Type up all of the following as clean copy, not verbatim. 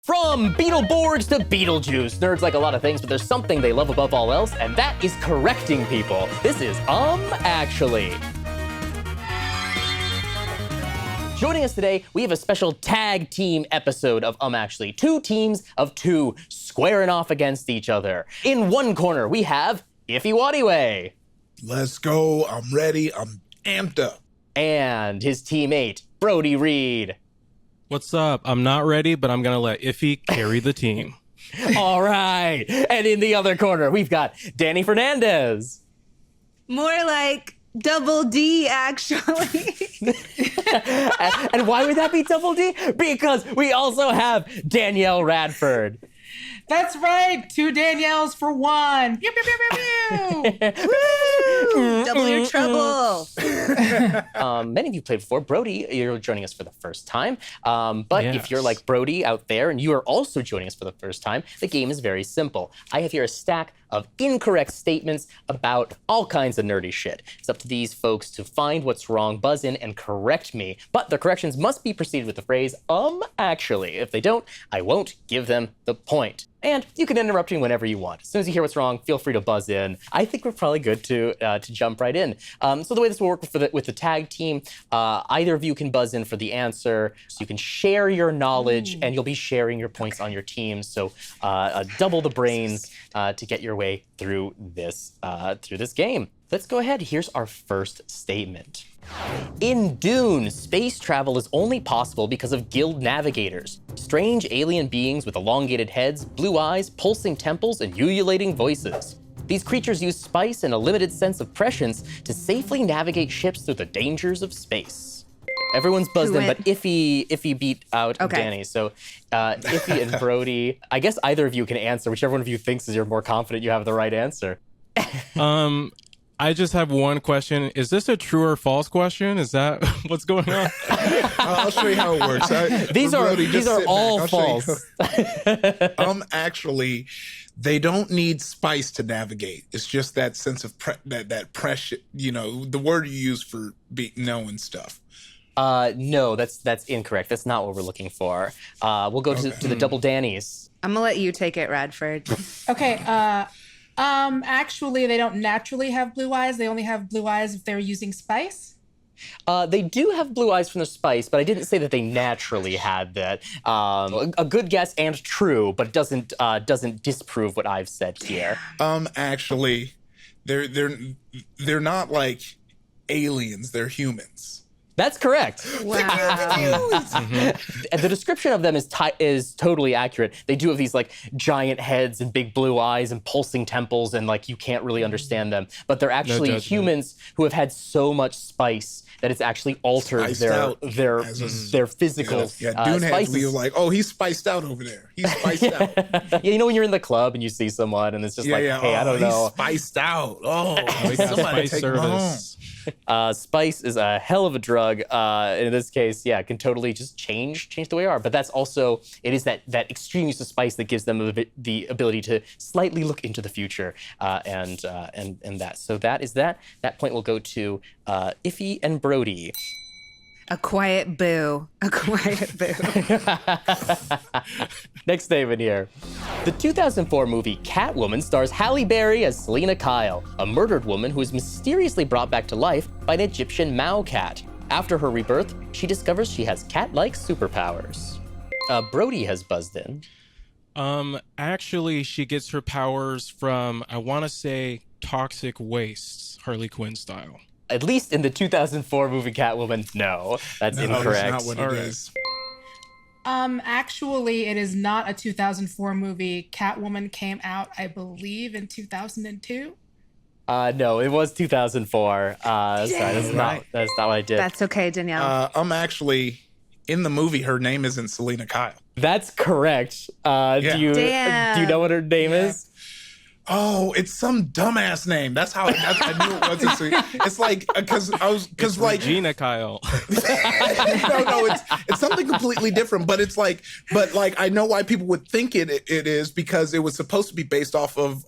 From Beetleborgs to Beetlejuice, nerds like a lot of things, but there's something they love above all else, and that is correcting people. This is Actually. Joining us today, we have a special tag team episode of Actually. Two teams of two squaring off against each other. In one corner, we have Nwadiwe. Let's go. I'm ready. I'm amped up. And his teammate, Brodie Reed. What's up? I'm not ready, but I'm going to let Iffy carry the team. All right. And in the other corner, we've got Dani Fernandez. More like double D, actually. And why would that be double D? Because we also have Danielle Radford. That's right. 2 Danielles for 1. Pew, pew, pew, pew, pew. Double your trouble. Many of you played before. Brodie, you're joining us for the first time. But Yes. if you're like Brodie out there and you are also joining us for the first time, the game is very simple. I have here a stack of incorrect statements about all kinds of nerdy shit. It's up to these folks to find what's wrong, buzz in, and correct me. But the corrections must be preceded with the phrase, actually. If they don't, I won't give them the point. And you can interrupt me whenever you want. As soon as you hear what's wrong, feel free to buzz in. I think we're probably good to jump right in. So the way this will work with the tag team, either of you can buzz in for the answer. So you can share your knowledge, and you'll be sharing your points on your team. So double the brains to get your way through this game. Let's go ahead. Here's our first statement. In Dune, space travel is only possible because of guild navigators, strange alien beings with elongated heads, blue eyes, pulsing temples, and ululating voices. These creatures use spice and a limited sense of prescience to safely navigate ships through the dangers of space. Everyone's buzzed in, but Iffy beat out Dani. So Iffy and Brodie, I guess either of you can answer, whichever one of you thinks is you're more confident you have the right answer. I just have one question. Is this a true or false question? Is that what's going on? I'll show you how it works. These are all false. Actually, they don't need spice to navigate. It's just that sense of that pressure. You know, the word you use for knowing stuff. No, that's incorrect. That's not what we're looking for. We'll go to the double Danis. I'm gonna let you take it, Radford. Okay. Actually, they don't naturally have blue eyes. They only have blue eyes if they're using spice. They do have blue eyes from the spice, but I didn't say that they naturally had that. A good guess and true, but it doesn't disprove what I've said here. Actually, they're not like aliens. They're humans. That's correct. Wow. The description of them is totally accurate. They do have these like giant heads and big blue eyes and pulsing temples, and like you can't really understand them. But they're actually humans who have had so much spice that it's actually altered their physical Dune heads, we were like, oh, he's spiced out over there. He's spiced out. Yeah, you know when you're in the club and you see someone and it's just hey, I don't know. He's spiced out. Oh, we got spice service. Spice is a hell of a drug. In this case, can totally just change the way we are. But that's also, it is that extreme use of spice that gives them the ability to slightly look into the future and that. So that is that. That point will go to Iffy and Brodie. A quiet boo. A quiet boo. Next statement here. The 2004 movie Catwoman stars Halle Berry as Selina Kyle, a murdered woman who is mysteriously brought back to life by an Egyptian Mao cat. After her rebirth, she discovers she has cat-like superpowers. Brodie has buzzed in. Actually, she gets her powers from, I want to say, toxic wastes, Harley Quinn style. At least in the 2004 movie Catwoman, no, that's incorrect. That's not what it is. Actually, it is not a 2004 movie. Catwoman came out, I believe, in 2002. No, it was 2004. Sorry, that's not what I did. That's okay, Danielle. Actually, in the movie, her name isn't Selina Kyle. That's correct. Do you know what her name is? Oh, it's some dumbass name. That's how I knew it wasn't. It's like because Regina Kyle. no, it's something completely different. But I know why people would think it is because it was supposed to be based off of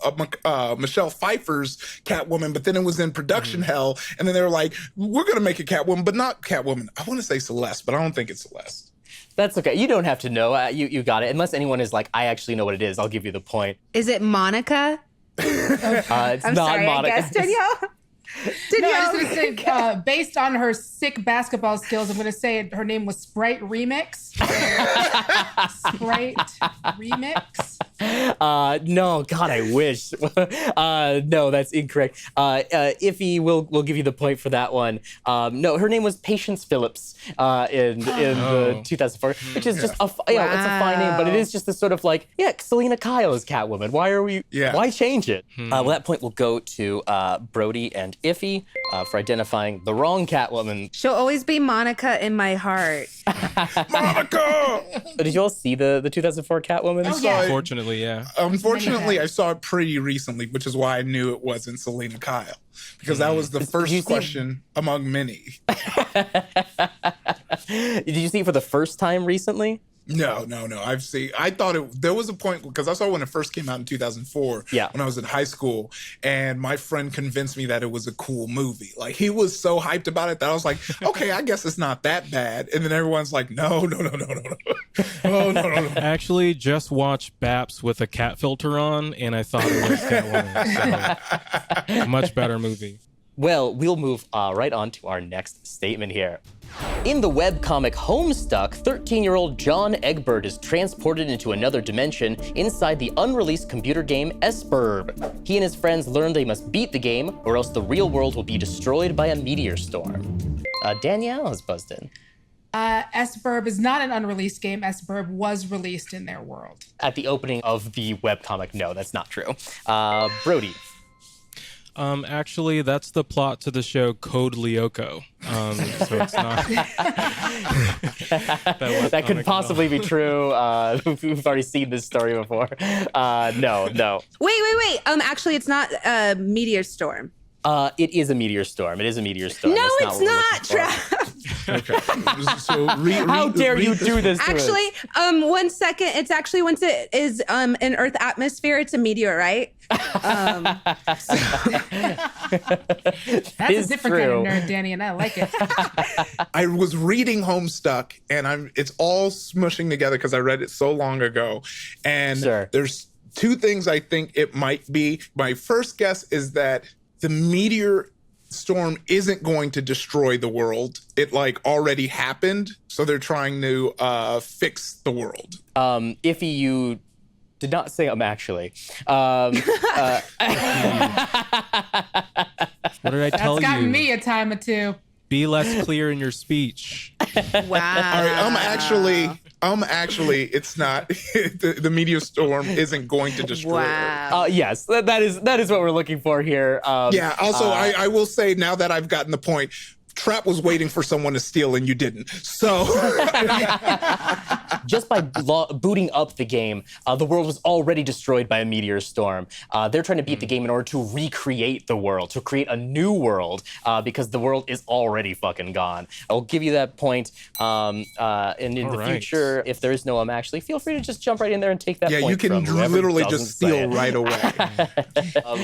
Michelle Pfeiffer's Catwoman, but then it was in production hell, and then they were like, we're gonna make a Catwoman, but not Catwoman. I want to say Celeste, but I don't think it's Celeste. That's okay. You don't have to know. You got it. Unless anyone is like, I actually know what it is, I'll give you the point. Is it Monica? It's I'm not sorry, Monica. I guess, Danielle. No, I was going to say, based on her sick basketball skills, I'm going to say her name was Sprite Remix. Sprite Remix. No, God, I wish. No, that's incorrect. Iffy will give you the point for that one. No, her name was Patience Phillips in the 2004, which is just it's a fine name, but it is just this sort of like, Selena Kyle is Catwoman. Why change it? Well, that point will go to Brodie and Iffy for identifying the wrong Catwoman. She'll always be Monica in my heart. Monica! Did you all see the 2004 Catwoman? Oh, yeah. Unfortunately, yeah. Unfortunately, I saw it pretty recently, which is why I knew it wasn't Selena Kyle. Because that was the first question among many. Did you see it for the first time recently? No. I thought there was a point, because I saw when it first came out in 2004, when I was in high school, and my friend convinced me that it was a cool movie. Like, he was so hyped about it that I was like, okay, I guess it's not that bad. And then everyone's like, no. I actually just watched Baps with a cat filter on, and I thought it was Catwoman. So, much better movie. Well, we'll move right on to our next statement here. In the webcomic Homestuck, 13-year-old John Egbert is transported into another dimension inside the unreleased computer game Esburb. He and his friends learn they must beat the game, or else the real world will be destroyed by a meteor storm. Danielle has buzzed in. Esburb is not an unreleased game. Esburb was released in their world. At the opening of the webcomic, no, that's not true. Brodie. Actually, that's the plot to the show Code Lyoko. So it's not. that could possibly be true. We've already seen this story before. No. Wait. Actually, it's not a meteor storm. It is a meteor storm. It is a meteor storm. No, That's it's not, Trav. Okay. So How dare you do this to us? Actually, 1 second. It's actually once it is in Earth atmosphere, it's a meteorite. That's a different kind of nerd, Danny, and I like it. I was reading Homestuck, and it's all smushing together because I read it so long ago. And there's two things I think it might be. My first guess is that the meteor storm isn't going to destroy the world. It already happened, so they're trying to fix the world. Iffy, you did not say actually. What did I tell you? That's gotten me a time or two. Be less clear in your speech. Wow. All right, actually, it's not. the meteor storm isn't going to destroy Wow. Yes, that is what we're looking for here. Also, I will say, now that I've gotten the point, Trap was waiting for someone to steal and you didn't. So just by booting up the game, the world was already destroyed by a meteor storm. They're trying to beat the game in order to recreate the world, to create a new world, because the world is already fucking gone. I'll give you that point. And in the future, if there is no actually, feel free to just jump right in there and take that point. Yeah, you can literally just steal right away.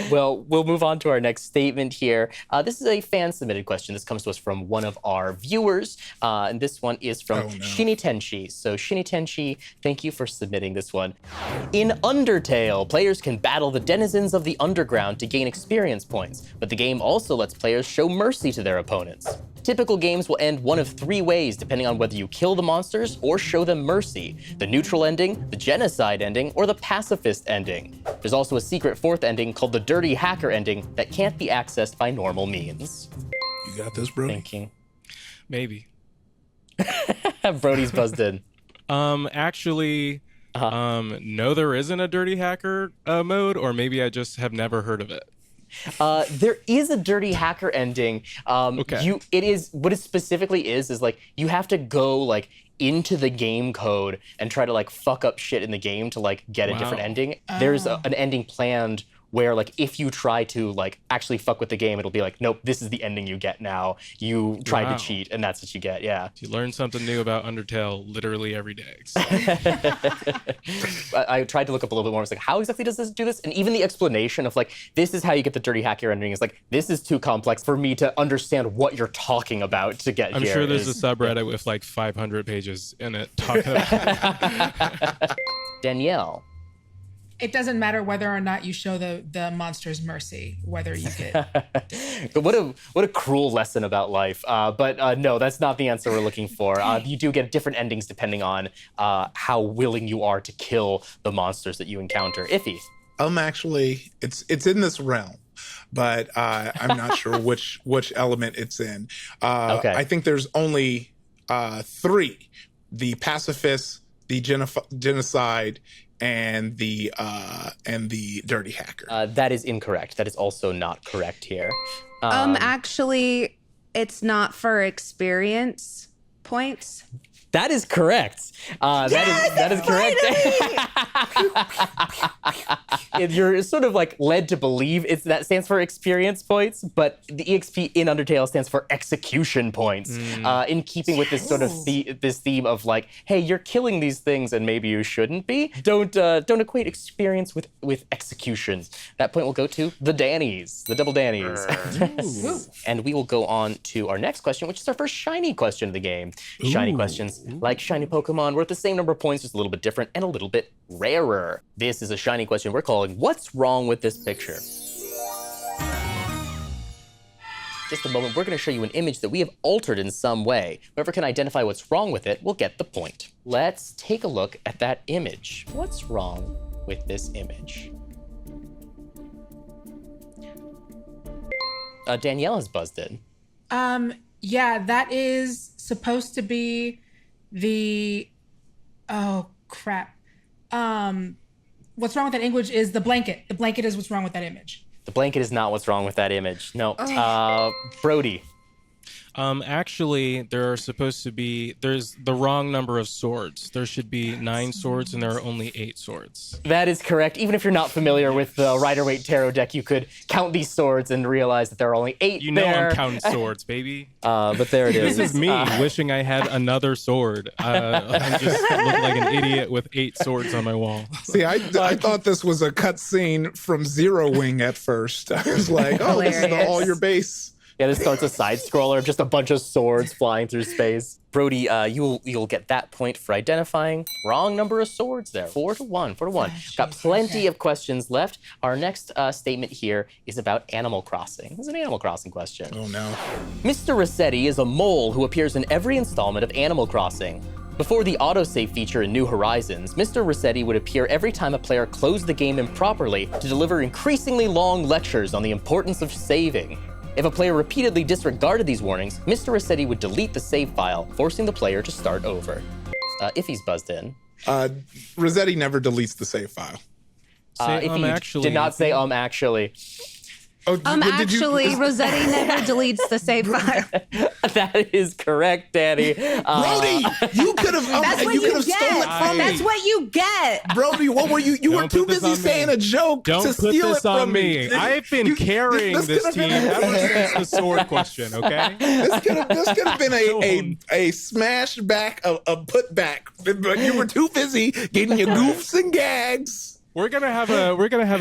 Well, we'll move on to our next statement here. This is a fan-submitted question. This comes to us from one of our viewers, and this one is from Shini Tenshi. So Shini Tenshi, thank you for submitting this one. In Undertale, players can battle the denizens of the underground to gain experience points, but the game also lets players show mercy to their opponents. Typical games will end one of three ways, depending on whether you kill the monsters or show them mercy: the neutral ending, the genocide ending, or the pacifist ending. There's also a secret fourth ending called the dirty hacker ending that can't be accessed by normal means. You got this, bro? Thinking. Maybe. Brodie's buzzed in. Actually, no, there isn't a dirty hacker mode, or maybe I just have never heard of it. There is a dirty hacker ending. Okay. It is what it specifically is you have to go into the game code and try to fuck up shit in the game to get a different ending. There's an ending planned where like if you try to like actually fuck with the game, it'll be like, nope, this is the ending you get now. You tried Wow. to cheat, and that's what you get. Yeah. You learn something new about Undertale literally every day. I tried to look up a little bit more. I was like, how exactly does this do this? And even the explanation of like, this is how you get the dirty hacker ending is like, this is too complex for me to understand what you're talking about to get I'm here. sure there's a subreddit with like 500 pages in it talking about Danielle. It doesn't matter whether or not you show the monsters mercy, whether you get. What a cruel lesson about life. But no, that's not the answer we're looking for. You do get different endings depending on how willing you are to kill the monsters that you encounter. Iffy. Actually, it's in this realm, but I'm not sure which element it's in. Okay. I think there's only 3: the pacifist, the genocide, and the dirty hacker. That is incorrect. That is also not correct here. Actually, it's not for experience points. That is correct. That is correct. You're sort of like led to believe that stands for experience points, but the EXP in Undertale stands for execution points. In keeping with this sort of this theme of like, hey, you're killing these things and maybe you shouldn't be. Don't equate experience with execution. That point will go to the Danis, the double Danis. And we will go on to our next question, which is our first shiny question of the game. Shiny questions, like shiny Pokemon, worth the same number of points, just a little bit different and a little bit rarer. This is a shiny question we're calling, what's wrong with this picture? Just a moment, we're going to show you an image that we have altered in some way. Whoever can identify what's wrong with it will get the point. Let's take a look at that image. What's wrong with this image? Danielle has buzzed in. Yeah, that is supposed to be the. Oh crap. What's wrong with that image is the blanket. The blanket is what's wrong with that image. The blanket is not what's wrong with that image. No. Brodie. Actually, there's the wrong number of swords. There should be 9 swords and there are only 8 swords. That is correct. Even if you're not familiar with the Rider-Waite Tarot deck, you could count these swords and realize that there are only 8 You know there. I'm counting swords, baby. But there it is. This is me wishing I had another sword. I just look like an idiot with 8 swords on my wall. See, I thought this was a cutscene from Zero Wing at first. I was like, oh, this is all your base. Yeah, this starts a side scroller of just a bunch of swords flying through space. Brodie, you'll get that point for identifying wrong number of swords there. 4-1, 4-1. Got plenty of questions left. Our next statement here is about Animal Crossing. This is an Animal Crossing question. Oh no. Mr. Rossetti is a mole who appears in every installment of Animal Crossing. Before the autosave feature in New Horizons, Mr. Rossetti would appear every time a player closed the game improperly to deliver increasingly long lectures on the importance of saving. If a player repeatedly disregarded these warnings, Mr. Rossetti would delete the save file, forcing the player to start over. Iffy's buzzed in. Rossetti never deletes the save file. Iffy actually. did not say actually. Oh, did you- Actually, Rossetti never deletes the save file. That is correct, Dani. Brodie, you could have That's what you stolen get. from me. That's what you get. Brody, what were you? You were Don't too put this busy on me. saying a joke Don't to put steal this it from on me. I've been carrying this could have team been ever since the sword question, okay? This could have been a smash back, a put back, but you were too busy getting your goofs and gags. We're gonna have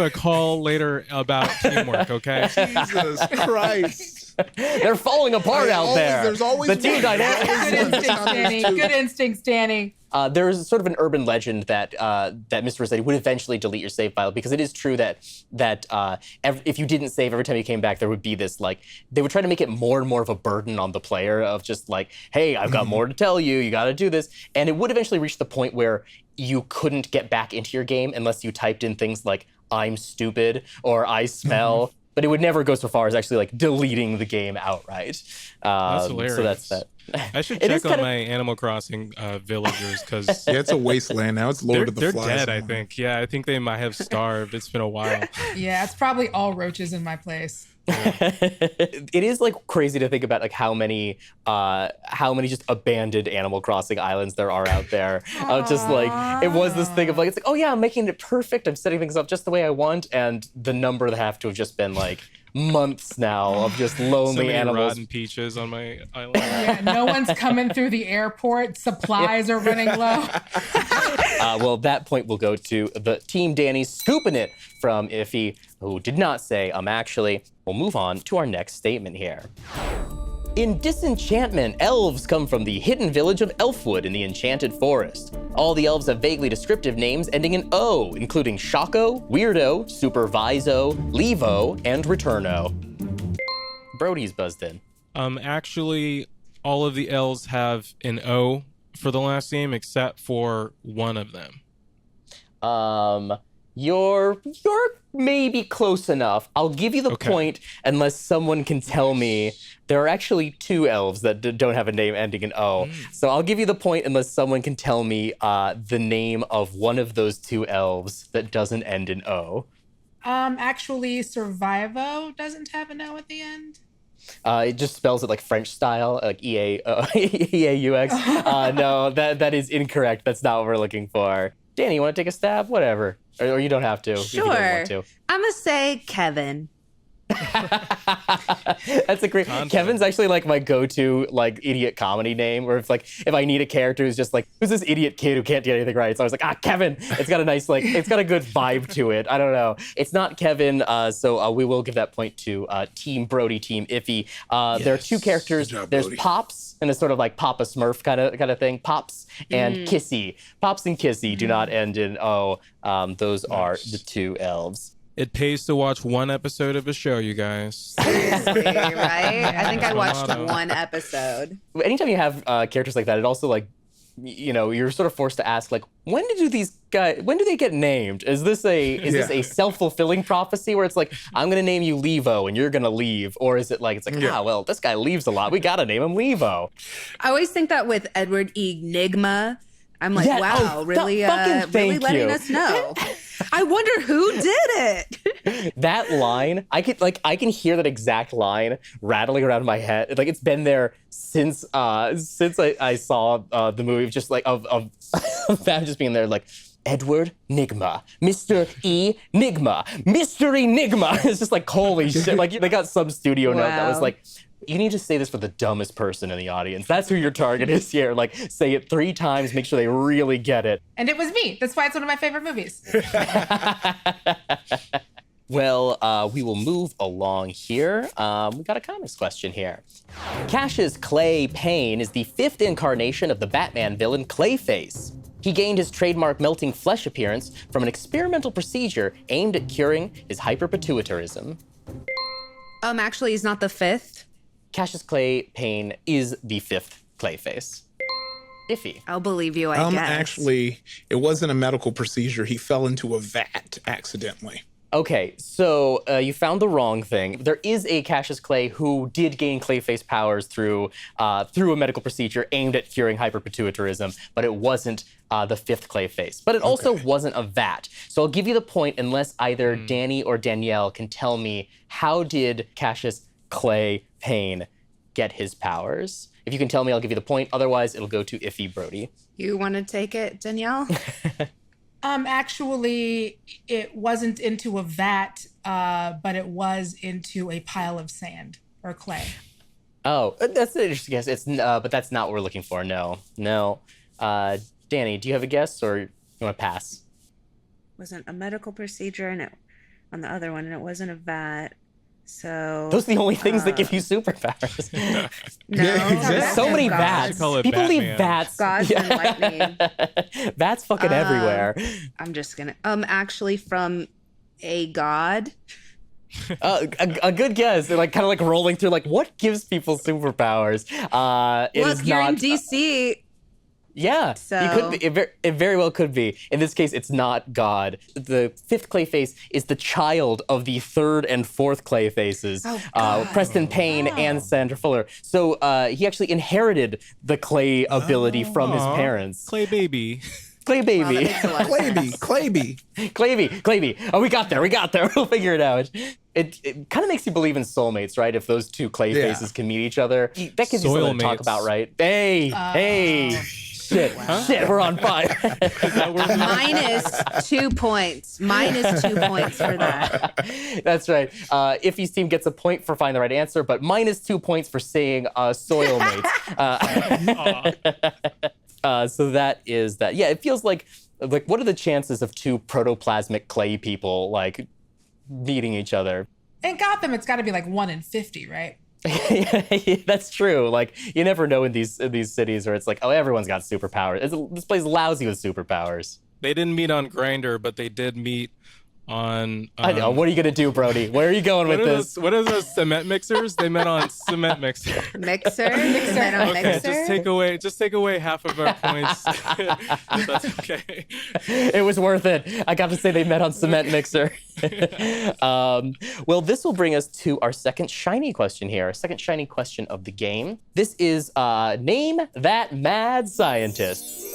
a call later about teamwork, okay? Jesus Christ. They're falling apart out there. There's always the team one. dynamic. Good instincts, Danny. Good instincts, Danny. There's sort of an urban legend that Mr. Rossetti would eventually delete your save file, because it is true that if you didn't save every time you came back, there would be this like, they would try to make it more and more of a burden on the player of just like, hey, I've got more to tell you, you got to do this, and it would eventually reach the point where you couldn't get back into your game unless you typed in things like I'm stupid or I smell. But it would never go so far as actually like deleting the game outright. That's hilarious. So that's that. I should It is check on kinda- my Animal Crossing villagers because Yeah, it's a wasteland now. It's Lord of the they're Flies. dead. now. I think. Yeah, I think they might have starved. It's been a while. Yeah, it's probably all roaches in my place. It is like crazy to think about like how many just abandoned Animal Crossing islands there are out there. Just like it was this thing of like, it's like, oh yeah, I'm making it perfect. I'm setting things up just the way I want, and the number that have to have just been like months now of just lonely so many animals. rotten peaches on my island. Yeah, no one's coming through the airport. Supplies are running low. Well, that point will go to the team Dani scooping it from Iffy, who did not say actually. We'll move on to our next statement here. In Disenchantment, elves come from the hidden village of Elfwood in the Enchanted Forest. All the elves have vaguely descriptive names ending in O, including Shako, Weirdo, Superviso, Levo, and Returno. Brodie's buzzed in. Actually, all of the elves have an O for the last name except for one of them. You're maybe close enough. I'll give you the point unless someone can tell me there are actually two elves that don't have a name ending in O. So I'll give you the point unless someone can tell me the name of one of those two elves that doesn't end in O. Actually, Survivo doesn't have an O at the end. It just spells it like French style, like E-A-U-X. No, that is incorrect. That's not what we're looking for. Dani, you want to take a stab? Whatever. Or you don't have to. If you don't want to. I'm going to say Kevin. That's a great Kevin's actually like my go-to like idiot comedy name, where if I need a character who's just like, who's this idiot kid who can't get anything right, so I was like, Kevin. It's got a nice like, it's got a good vibe to it. I don't know, it's not Kevin, so we will give that point to team Brodie, team Iffy. There are two characters. There's Brodie. Pops, and it's sort of like Papa Smurf kind of thing. Pops and Kissy. Pops and Kissy do not end in O. Those are the two elves. It pays to watch one episode of a show, you guys. Seriously, right? I think I watched Motto. one episode. Anytime you have characters like that, it also like, you know, you're sort of forced to ask like, when do they get named? Is this this a self-fulfilling prophecy where it's like, I'm gonna name you Levo and you're gonna leave, or is it like well, this guy leaves a lot, we gotta name him Levo? I always think that with Edward Enigma. I'm like, Yeah, wow, really thank letting you. us know. I wonder who did it. That line, I can hear that exact line rattling around my head. Like it's been there since I saw the movie, just like of that just being there like, Edward Nigma, Mr. Enigma, Mr. Enigma. It's just like, holy shit. Like they got some studio note that was Wow. like, you need to say this for the dumbest person in the audience. That's who your target is here. Like, say it 3 times, make sure they really get it. And it was me. That's why it's one of my favorite movies. Well, we will move along here. We got a comics question here. Cash's Clay Payne is the 5th incarnation of the Batman villain Clayface. He gained his trademark melting flesh appearance from an experimental procedure aimed at curing his hyperpituitarism. Actually, he's not the 5th. Cassius Clay Payne is the 5th Clayface. Iffy. I'll believe you, I guess. Actually, it wasn't a medical procedure. He fell into a vat accidentally. Okay, so you found the wrong thing. There is a Cassius Clay who did gain Clayface powers through a medical procedure aimed at curing hyperpituitarism, but it wasn't the 5th Clayface. But it also wasn't a vat. So I'll give you the point unless either Dani or Danielle can tell me, how did Cassius Clay Payne get his powers? If you can tell me, I'll give you the point. Otherwise, it'll go to Iffy Brodie. You want to take it, Danielle? Actually, it wasn't into a vat, but it was into a pile of sand or clay. Oh, that's an interesting guess. It's but that's not what we're looking for. No. Dani, do you have a guess, or you want to pass? Wasn't a medical procedure, and it on the other one, and it wasn't a vat. So Those are the only things that give you superpowers. no, Yeah, exactly. that's So many gods. bats. Call it People leave Batman. bats. Gods and lightning. Bats fucking everywhere. I'm just gonna actually from a god. A good guess. They're like kind of like rolling through like, what gives people superpowers? It Look, is you're not, in DC. Yeah, So- it could be. It very well could be. In this case, it's not God. The 5th Clayface is the child of the 3rd and 4th Clayfaces, Preston Payne and Sandra Fuller. So he actually inherited the clay ability from his parents. Clay baby. Clay baby. Clayby. Clayby. Oh, we got there. We'll figure it out. it kind of makes you believe in soulmates, right? If those two Clayfaces can meet each other, that gives you something to talk Soilmates. about, right? Hey. Shit, we're on fire. Minus 2 points. Minus 2 points for that. That's right. Iffy's team gets a point for finding the right answer, but minus 2 points for saying soil mates. So that is that. Yeah, it feels like what are the chances of two protoplasmic clay people like meeting each other? In Gotham, it's got to be like 1 in 50, right? That's true. Like you never know in these cities where it's like, oh, everyone's got superpowers. This place is lousy with superpowers. They didn't meet on Grindr, but they did meet on. I know. What are you gonna do, Brodie? Where are you going with this? What are those cement mixers? They met on cement mixer. Mixer. Okay, just take away half of our points. If that's okay. It was worth it. I got to say they met on cement mixer. Well, this will bring us to our second shiny question here. Our second shiny question of the game. This is name that mad scientist.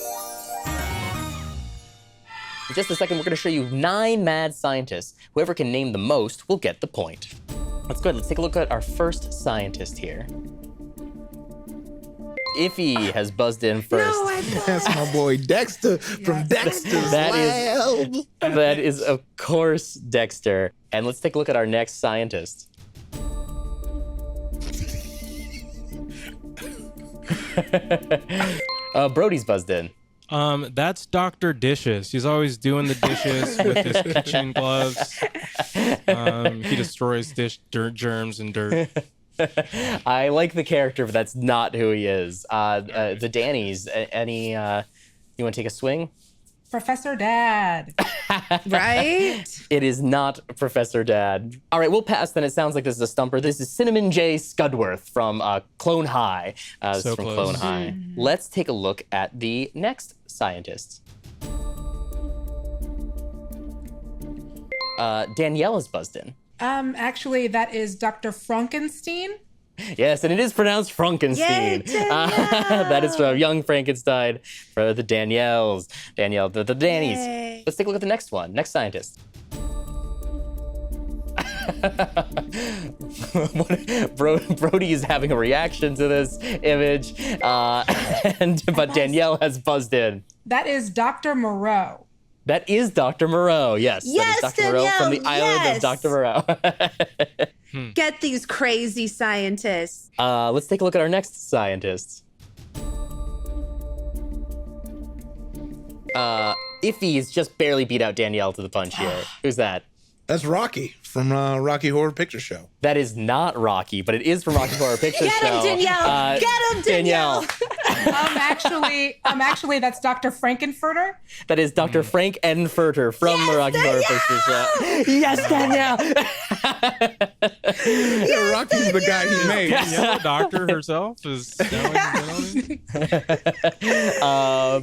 In just a second, we're going to show you 9 mad scientists. Whoever can name the most will get the point. Let's go ahead. Let's take a look at our first scientist here. Iffy has buzzed in first. That's my boy Dexter from Dexter's Lab. That is, of course, Dexter. And let's take a look at our next scientist. Brodie's buzzed in. That's Dr. Dishes. He's always doing the dishes with his kitchen gloves. He destroys dirt germs and dirt. I like the character, but that's not who he is. The Danis, any, you want to take a swing? Professor Dad. Right? It is not Professor Dad. All right, we'll pass then. It sounds like this is a stumper. This is Cinnamon J. Scudworth from Clone High. This is from close. Clone High. Let's take a look at the next scientist. Danielle is buzzed in. Actually, that is Dr. Frankenstein. Yes, and it is pronounced Frankenstein. Yay, Danielle! That is from Young Frankenstein for the Danielles. Danielle, the Danis. Yay. Let's take a look at the next one. Next scientist. Brodie is having a reaction to this image, but Danielle has buzzed in. That is Dr. Moreau. That is Dr. Moreau, yes. Yes, that is Dr. Moreau from the Danielle, island yes. of Dr. Moreau. Get these crazy scientists. Let's take a look at our next scientist. Iffy's just barely beat out Danielle to the punch here. Who's that? That's Rocky from Rocky Horror Picture Show. That is not Rocky, but it is from Rocky Horror Picture Get Show. him, Danielle! Get him, Danielle! Actually, that's Dr. Frankenfurter. That is Dr. Frank Enfurter from the Rocky Horror Picture Show. Yes, Danielle! Yeah, Rocky's the guy he made. Yeah, the doctor herself is now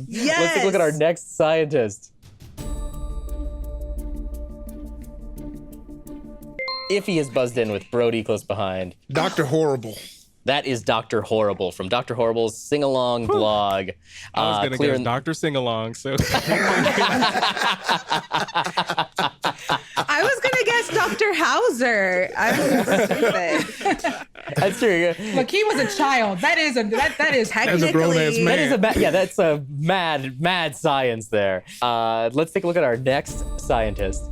Let's take a look at our next scientist. Iffy is buzzed in with Brodie close behind. Dr. Horrible. That is Dr. Horrible from Dr. Horrible's sing-along blog. I was going to guess Dr. Sing-Along, so... I was gonna guess Dr. Hauser. I was stupid. That's true. Look, he was a child. That is As a grown-ass man. That is that's a mad science there. Let's take a look at our next scientist.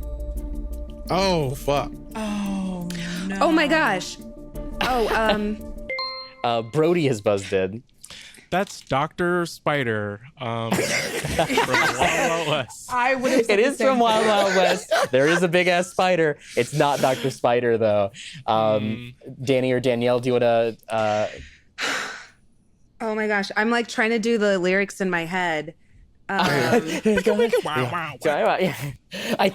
Oh, fuck. Oh no. Oh my gosh. Oh, Brodie has buzzed in. That's Dr. Spider from Wild Wild West. I would have said It the is same from thing. Wild Wild West. There is a big ass spider. It's not Dr. Spider though. Dani or Danielle, do you want to? oh my gosh. I'm like trying to do the lyrics in my head. I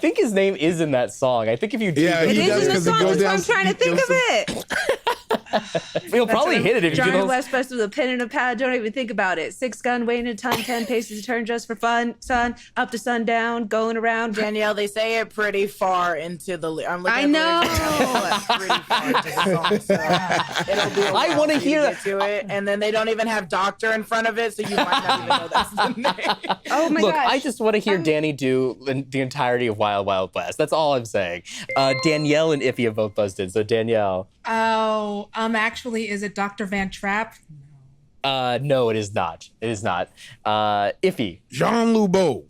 think his name is in that song. I think if you Yeah, It he is does in the 'cause it song. goes That's why down- I'm trying to think of it. You'll probably hit it if you do Johnny those. West West with a pen and a pad. Don't even think about it. 6 gun, weighing a ton, 10 paces a turn just for fun. Sun up to sundown, going around. Danielle, they say it pretty far into the. I'm looking. I at the know. lyrics now, pretty far into the song, so it'll be. I want to hear get to it, and then they don't even have doctor in front of it, so you might not even know that's the name. Oh my Look, gosh. I just want to hear Dani do the entirety of Wild Wild West. That's all I'm saying. Danielle and Iffy have both buzzed in. So Danielle. Oh, actually, is it Dr. Van Trapp? No, it is not. It is not. Iffy. Jean Lubeau.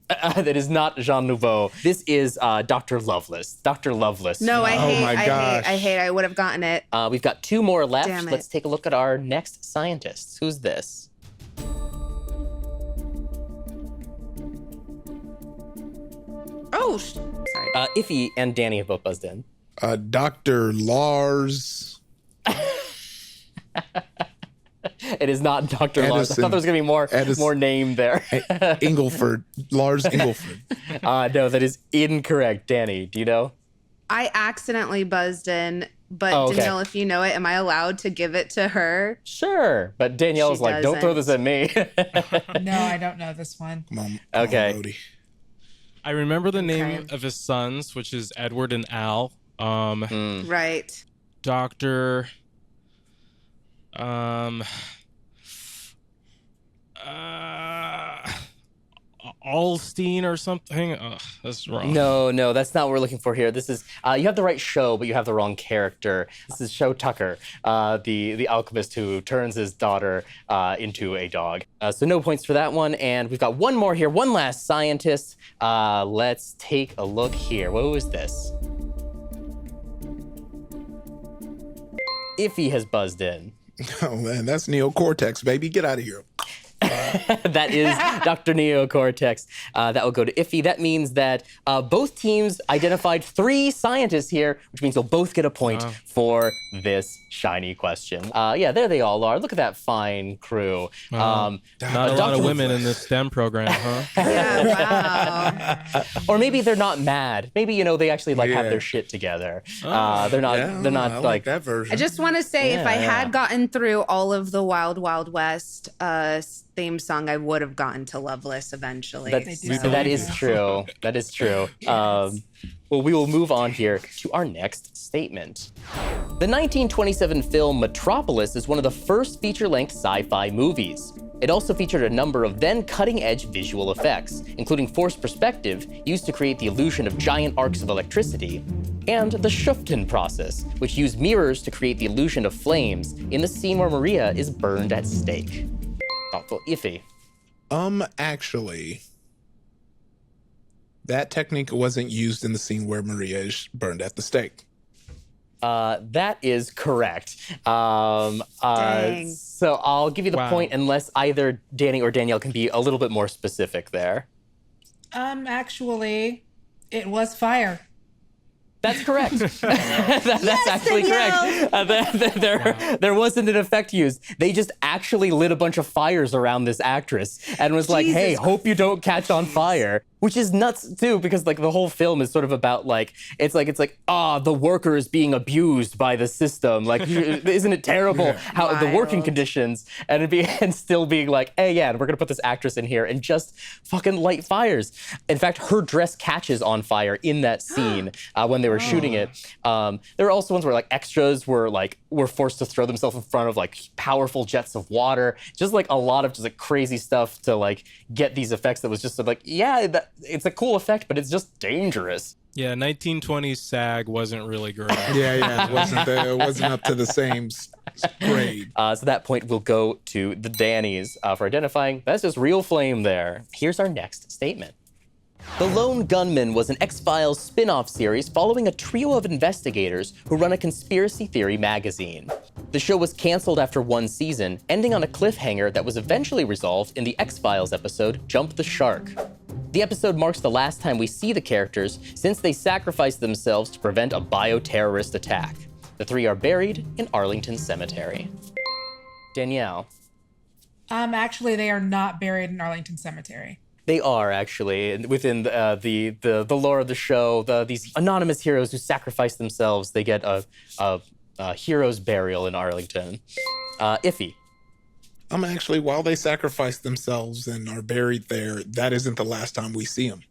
That is not Jean Nouveau. This is Dr. Lovelace. Dr. Lovelace. No, I Oh hate, my gosh. I hate. I would have gotten it. We've got 2 more left. Damn it. Let's take a look at our next scientists. Who's this? Oh, sorry. Iffy and Dani have both buzzed in. Dr. Lars. It is not Dr. Lars. I Edison. thought there was going to be more name there. Ingleford. Lars Ingleford. No, that is incorrect. Dani, do you know? I accidentally buzzed in, but Oh, okay. Danielle, if you know it, am I allowed to give it to her? Sure. But Danielle's She like, don't throw this doesn't. at me. No, I don't know this one. Come on, Okay. Brodie. I remember the name Okay. of his sons, which is Edward and Al. Right. Doctor. Alstein or something. That's wrong. No, that's not what we're looking for here. This is you have the right show, but you have the wrong character. This is Show Tucker, the alchemist who turns his daughter into a dog. So no points for that one. And we've got one more here, one last scientist. Let's take a look here. What was this? Iffy has buzzed in. Oh man, that's neocortex, baby. Get out of here. That is Dr. Neocortex. That will go to Iffy. That means that both teams identified 3 scientists here, which means they'll both get a point for this shiny question. Yeah, there they all are. Look at that fine crew. Not a lot of women in this STEM program, huh? Yeah, wow. Or maybe they're not mad. Maybe, they actually have Yeah. their shit together. They're not I like that version. I just want to say, if I Yeah. had gotten through all of the Wild Wild West theme song, I would have gotten to Loveless eventually. That is true. That is true. Well, we will move on here to our next statement. The 1927 film Metropolis is one of the first feature-length sci-fi movies. It also featured a number of then cutting-edge visual effects, including forced perspective used to create the illusion of giant arcs of electricity, and the Schuften process, which used mirrors to create the illusion of flames in the scene where Maria is burned at stake. Thoughtful Iffy. Actually, that technique wasn't used in the scene where Maria is burned at the stake. That is correct. Dang. So I'll give you the Wow. point unless either Dani or Danielle can be a little bit more specific there. Actually, it was fire. That's correct. That's actually Danielle. correct. There wasn't an effect used. They just actually lit a bunch of fires around this actress and was like, "Hey, hope you don't catch on fire." Which is nuts too, because the whole film is sort of about it's like the worker is being abused by the system. Isn't it terrible how the working Wild. conditions and still being like, hey, yeah, we're gonna put this actress in here and just fucking light fires. In fact, her dress catches on fire in that scene when they were shooting it. There were also ones where extras were forced to throw themselves in front of powerful jets of water. Just a lot of just crazy stuff to get these effects that was just it's a cool effect, but it's just dangerous. Yeah, 1920s SAG wasn't really great. Yeah, it wasn't up to the same grade. So that point will go to the Danis for identifying that's just real flame there. Here's our next statement. The Lone Gunmen was an X-Files spin-off series following a trio of investigators who run a conspiracy theory magazine. The show was canceled after 1 season, ending on a cliffhanger that was eventually resolved in the X-Files episode Jump the Shark. The episode marks the last time we see the characters since they sacrificed themselves to prevent a bioterrorist attack. The 3 are buried in Arlington Cemetery. Danielle. Actually, they are not buried in Arlington Cemetery. They are actually within the lore of the show. These anonymous heroes who sacrifice themselves, they get a hero's burial in Arlington. Iffy. Actually, while they sacrifice themselves and are buried there, that isn't the last time we see them.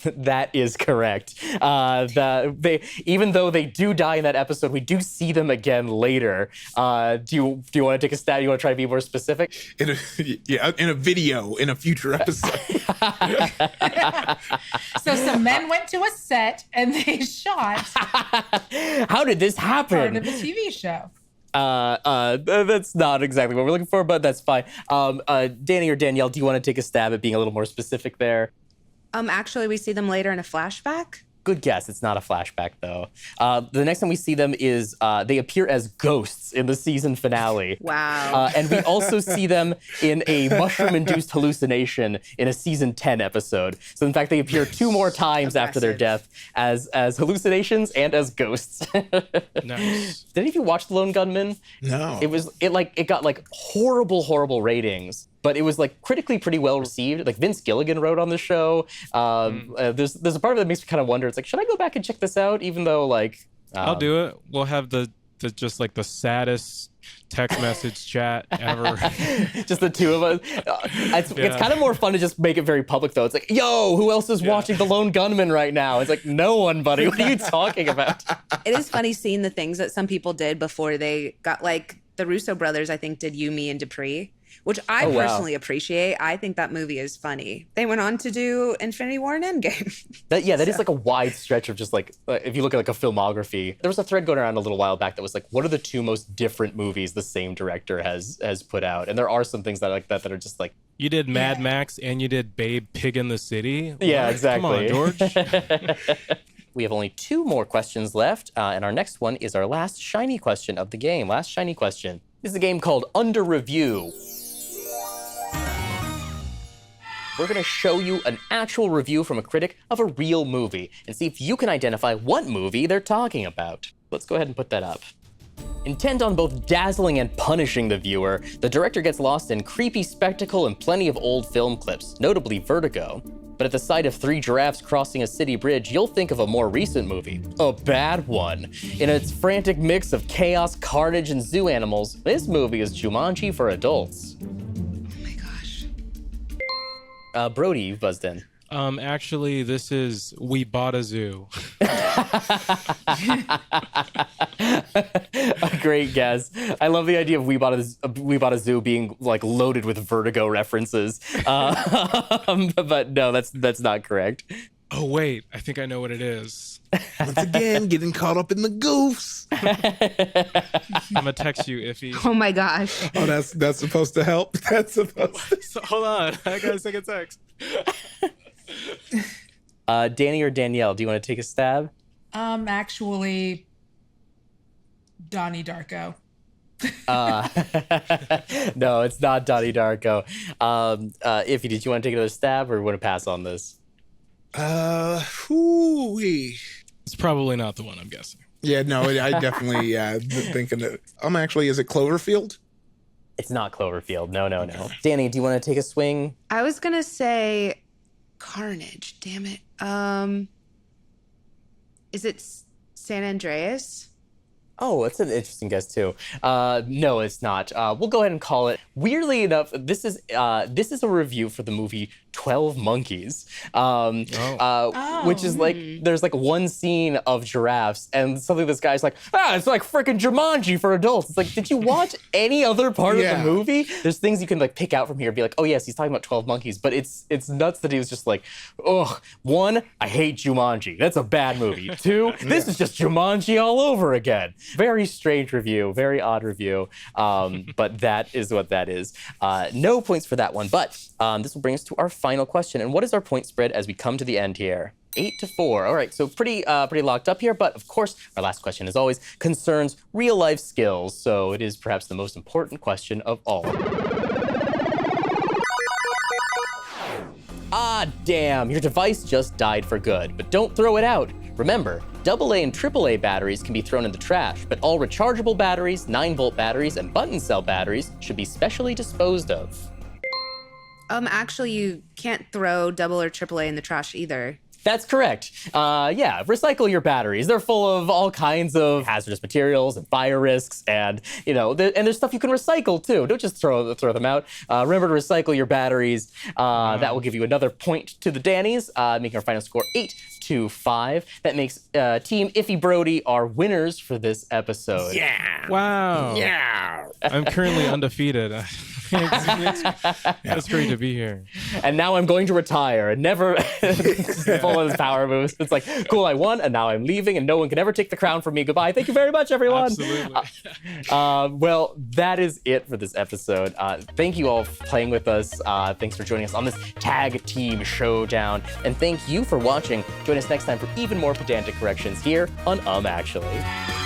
That is correct. Even though they do die in that episode, we do see them again later. Do you want to take a stab? You want to try to be more specific? In a video in a future episode. So some men went to a set and they shot How did this happen? part of a TV show. That's not exactly what we're looking for, but that's fine. Dani or Danielle, do you want to take a stab at being a little more specific there? Actually, we see them later in a flashback. Good guess. It's not a flashback, though. The next time we see them is they appear as ghosts in the season finale. Wow. And we also see them in a mushroom-induced hallucination in a season 10 episode. So in fact, they appear 2 more times after their death as hallucinations and as ghosts. Nice. Did any of you watch The Lone Gunmen? No. It got like horrible ratings. But it was like critically pretty well received. Like Vince Gilligan wrote on the show. There's a part of it that makes me kind of wonder. It's like, should I go back and check this out? Even though like, I'll do it. We'll have the just like the saddest text message chat ever. just the 2 of us. It's kind of more fun to just make it very public though. It's like, yo, who else is watching The Lone Gunmen right now? It's like, no one, buddy. What are you talking about? It is funny seeing the things that some people did before they got, like the Russo brothers, I think, did You, Me, and Dupree, which I personally appreciate. I think that movie is funny. They went on to do Infinity War and Endgame. That is like a wide stretch of just like, if you look at like a filmography, there was a thread going around a little while back that was like, what are the 2 most different movies the same director has put out? And there are some things that like that are just like, You did Mad Max and you did Babe Pig in the City. Yeah, What? exactly. Come on, George. We have only 2 more questions left, and our next one is our last shiny question of the game. Last shiny question. This is a game called Under Review. We're going to show you an actual review from a critic of a real movie and see if you can identify what movie they're talking about. Let's go ahead and put that up. Intent on both dazzling and punishing the viewer, the director gets lost in creepy spectacle and plenty of old film clips, notably Vertigo. But at the sight of 3 giraffes crossing a city bridge, you'll think of a more recent movie, a bad one. In its frantic mix of chaos, carnage, and zoo animals, this movie is Jumanji for adults. Oh my gosh. Brodie, you buzzed in. Actually, this is We Bought a Zoo. A great guess. I love the idea of We Bought a Zoo being like loaded with Vertigo references. But no, that's not correct. Oh, wait. I think I know what it is. Once again, getting caught up in the goofs. I'm going to text you, Iffy. Oh my gosh. Oh, that's supposed to help? That's supposed to... So, hold on. I got a second text. Dani or Danielle, do you want to take a stab? Actually, Donnie Darko. No, it's not Donnie Darko. Iffy, did you want to take another stab or want to pass on this? Hoo-wee. It's probably not the one, I'm guessing. Yeah, no, I definitely thinking that. Actually, is it Cloverfield? It's not Cloverfield. No. Dani, do you want to take a swing? I was going to say Carnage. Damn it. Is it San Andreas? Oh, that's an interesting guess too. No, it's not. We'll go ahead and call it. Weirdly enough, this is a review for the movie 12 Monkeys, which is like there's like one scene of giraffes and something this guy's like, it's like freaking Jumanji for adults. It's like, did you watch any other part of the movie? There's things you can like pick out from here and be like, oh yes, he's talking about 12 Monkeys, but it's nuts that he was just like, oh, 1, I hate Jumanji. That's a bad movie. 2, this is just Jumanji all over again. Very strange review, very odd review, but that is what that is. No points for that one, but this will bring us to our final question. And what is our point spread as we come to the end here? 8-4. All right, so pretty locked up here, but of course, our last question, as always, concerns real-life skills, so it is perhaps the most important question of all. Ah, damn, your device just died for good, but don't throw it out. Remember, AA and AAA batteries can be thrown in the trash, but all rechargeable batteries, 9-volt batteries, and button cell batteries should be specially disposed of. Actually, you can't throw AA or AAA in the trash either. That's correct. Yeah, recycle your batteries. They're full of all kinds of hazardous materials and fire risks, and and there's stuff you can recycle too. Don't just throw them out. Remember to recycle your batteries. That will give you another point to the Dannies, making our final score 8-5. That makes Team Iffy Brodie our winners for this episode. Yeah. Wow. Yeah. I'm currently undefeated. It's great to be here. And now I'm going to retire and never full of his power moves. It's like, cool, I won, and now I'm leaving, and no one can ever take the crown from me. Goodbye. Thank you very much, everyone. Absolutely. Well, that is it for this episode. Thank you all for playing with us. Thanks for joining us on this tag team showdown. And thank you for watching. Join us next time for even more pedantic corrections here on Actually.